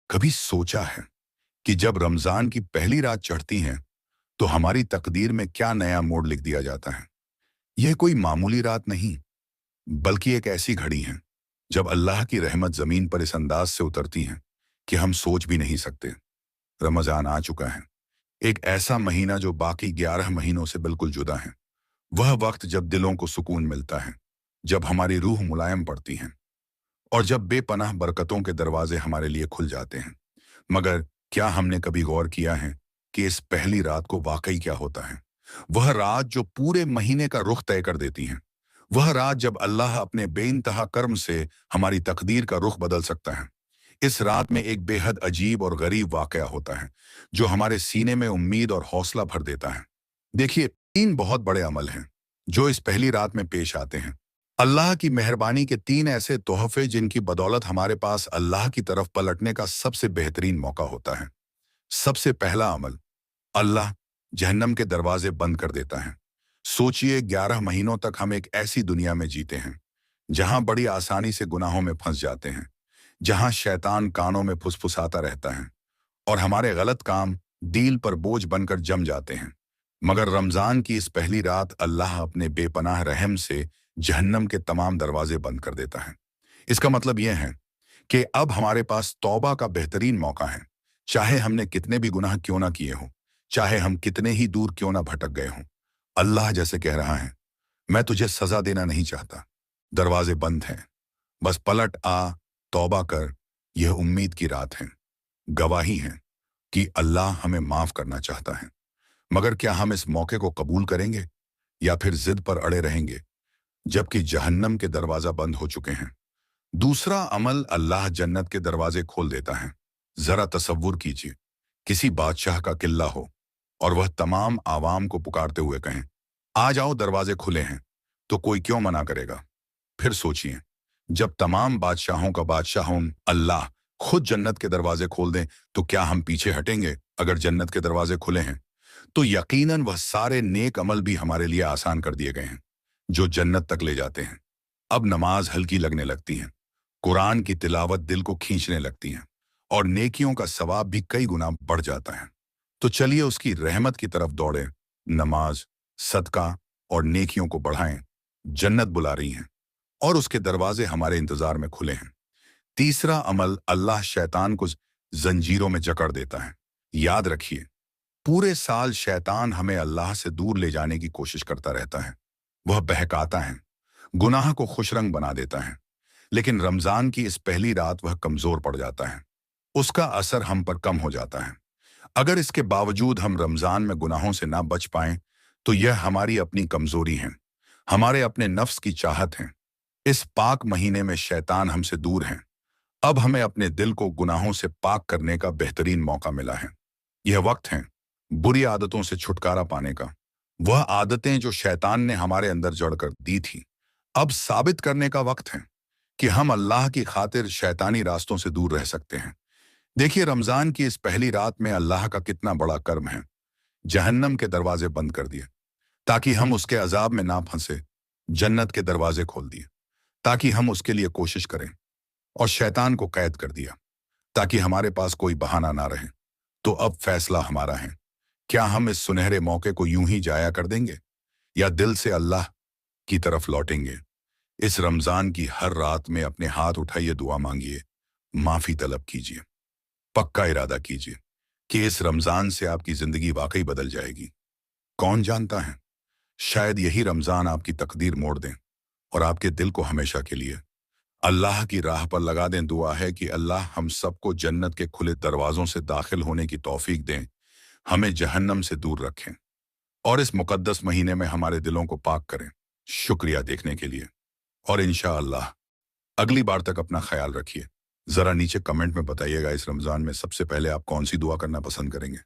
कभी सोचा है कि जब रमजान की पहली रात चढ़ती है तो हमारी तकदीर में क्या नया मोड़ लिख दिया जाता है। यह कोई मामूली रात नहीं, बल्कि एक ऐसी घड़ी है जब अल्लाह की रहमत जमीन पर इस अंदाज से उतरती है कि हम सोच भी नहीं सकते। रमजान आ चुका है, एक ऐसा महीना जो बाकी 11 महीनों से बिल्कुल जुदा है। वह वक्त जब दिलों को सुकून मिलता है, जब हमारी रूह मुलायम पड़ती है और जब बेपनाह बरकतों के दरवाजे हमारे लिए खुल जाते हैं। मगर क्या हमने कभी गौर किया है कि इस पहली रात को वाकई क्या होता है? वह रात जो पूरे महीने का रुख तय कर देती है। वह रात जब अल्लाह अपने बेइंतहा कर्म से हमारी तकदीर का रुख बदल सकता है। इस रात में एक बेहद अजीब और गरीब वाकया होता है जो हमारे सीने में उम्मीद और हौसला भर देता है। देखिए, 3 बहुत बड़े अमल हैं जो इस पहली रात में पेश आते हैं। अल्लाह की मेहरबानी के 3 ऐसे तोहफे जिनकी बदौलत हमारे पास अल्लाह की तरफ पलटने का सबसे बेहतरीन मौका होता है। सबसे पहला अमल, अल्लाह जहन्नम के दरवाजे बंद कर देता है। सोचिए, 11 महीनों तक हम एक ऐसी दुनिया में जीते हैं जहां बड़ी आसानी से गुनाहों में फंस जाते हैं, जहां शैतान कानों में फुसफुसाता रहता है और हमारे गलत काम दिल पर बोझ बनकर जम जाते हैं। मगर रमजान की इस पहली रात अल्लाह अपने बेपनाह रहम से जहन्नम के तमाम दरवाजे बंद कर देता है। इसका मतलब यह है कि अब हमारे पास तौबा का बेहतरीन मौका है। चाहे हमने कितने भी गुनाह क्यों ना किए हों, चाहे हम कितने ही दूर क्यों ना भटक गए हों, अल्लाह जैसे कह रहा है, मैं तुझे सजा देना नहीं चाहता। दरवाजे बंद हैं, बस पलट आ, तौबा कर। यह उम्मीद की रात है, गवाही है कि अल्लाह हमें माफ करना चाहता है। मगर क्या हम इस मौके को कबूल करेंगे या फिर जिद पर अड़े रहेंगे जबकि जहन्नम के दरवाजा बंद हो चुके हैं? दूसरा अमल, अल्लाह जन्नत के दरवाजे खोल देता है। जरा तसव्वुर कीजिए, किसी बादशाह का किला हो और वह तमाम आवाम को पुकारते हुए कहें, आ जाओ, दरवाजे खुले हैं। तो कोई क्यों मना करेगा? फिर सोचिए, जब तमाम बादशाहों का बादशाह अल्लाह खुद जन्नत के दरवाजे खोल दें तो क्या हम पीछे हटेंगे? अगर जन्नत के दरवाजे खुले हैं तो यकीनन वह सारे नेक अमल भी हमारे लिए आसान कर दिए गए हैं जो जन्नत तक ले जाते हैं। अब नमाज हल्की लगने लगती है, कुरान की तिलावत दिल को खींचने लगती है और नेकियों का सवाब भी कई गुना बढ़ जाता है। तो चलिए उसकी रहमत की तरफ दौड़े। नमाज, सदका और नेकियों को बढ़ाएं। जन्नत बुला रही है और उसके दरवाजे हमारे इंतजार में खुले हैं। तीसरा अमल, अल्लाह शैतान को जंजीरों में जकड़ देता है। याद रखिए, पूरे साल शैतान हमें अल्लाह से दूर ले जाने की कोशिश करता रहता है। वह बहकाता है, गुनाह को खुशरंग बना देता है, लेकिन रमजान की इस पहली रात वह कमजोर पड़ जाता है। उसका असर हम पर कम हो जाता है। अगर इसके बावजूद हम रमजान में गुनाहों से ना बच पाएं तो यह हमारी अपनी कमजोरी है, हमारे अपने नफ्स की चाहत है। इस पाक महीने में शैतान हमसे दूर है। अब हमें अपने दिल को गुनाहों से पाक करने का बेहतरीन मौका मिला है। यह वक्त है बुरी आदतों से छुटकारा पाने का। वह आदतें जो शैतान ने हमारे अंदर जड़कर दी थी, अब साबित करने का वक्त है कि हम अल्लाह की खातिर शैतानी रास्तों से दूर रह सकते हैं। देखिए, रमजान की इस पहली रात में अल्लाह का कितना बड़ा कर्म है। जहन्नम के दरवाजे बंद कर दिए ताकि हम उसके अजाब में ना फंसे। जन्नत के दरवाजे खोल दिए ताकि हम उसके लिए कोशिश करें और शैतान को कैद कर दिया ताकि हमारे पास कोई बहाना ना रहे। तो अब फैसला हमारा है, क्या हम इस सुनहरे मौके को यूं ही जाया कर देंगे या दिल से अल्लाह की तरफ लौटेंगे? इस रमजान की हर रात में अपने हाथ उठाइए, दुआ मांगिए, माफी तलब कीजिए, पक्का इरादा कीजिए कि इस रमजान से आपकी जिंदगी वाकई बदल जाएगी। कौन जानता है, शायद यही रमजान आपकी तकदीर मोड़ दें और आपके दिल को हमेशा के लिए अल्लाह की राह पर लगा दें। दुआ है कि अल्लाह हम सबको जन्नत के खुले दरवाजों से दाखिल होने की तौफीक दें, हमें जहन्नम से दूर रखें और इस मुकद्दस महीने में हमारे दिलों को पाक करें। शुक्रिया देखने के लिए और इंशाअल्लाह अगली बार तक अपना ख्याल रखिए। जरा नीचे कमेंट में बताइएगा, इस रमजान में सबसे पहले आप कौन सी दुआ करना पसंद करेंगे।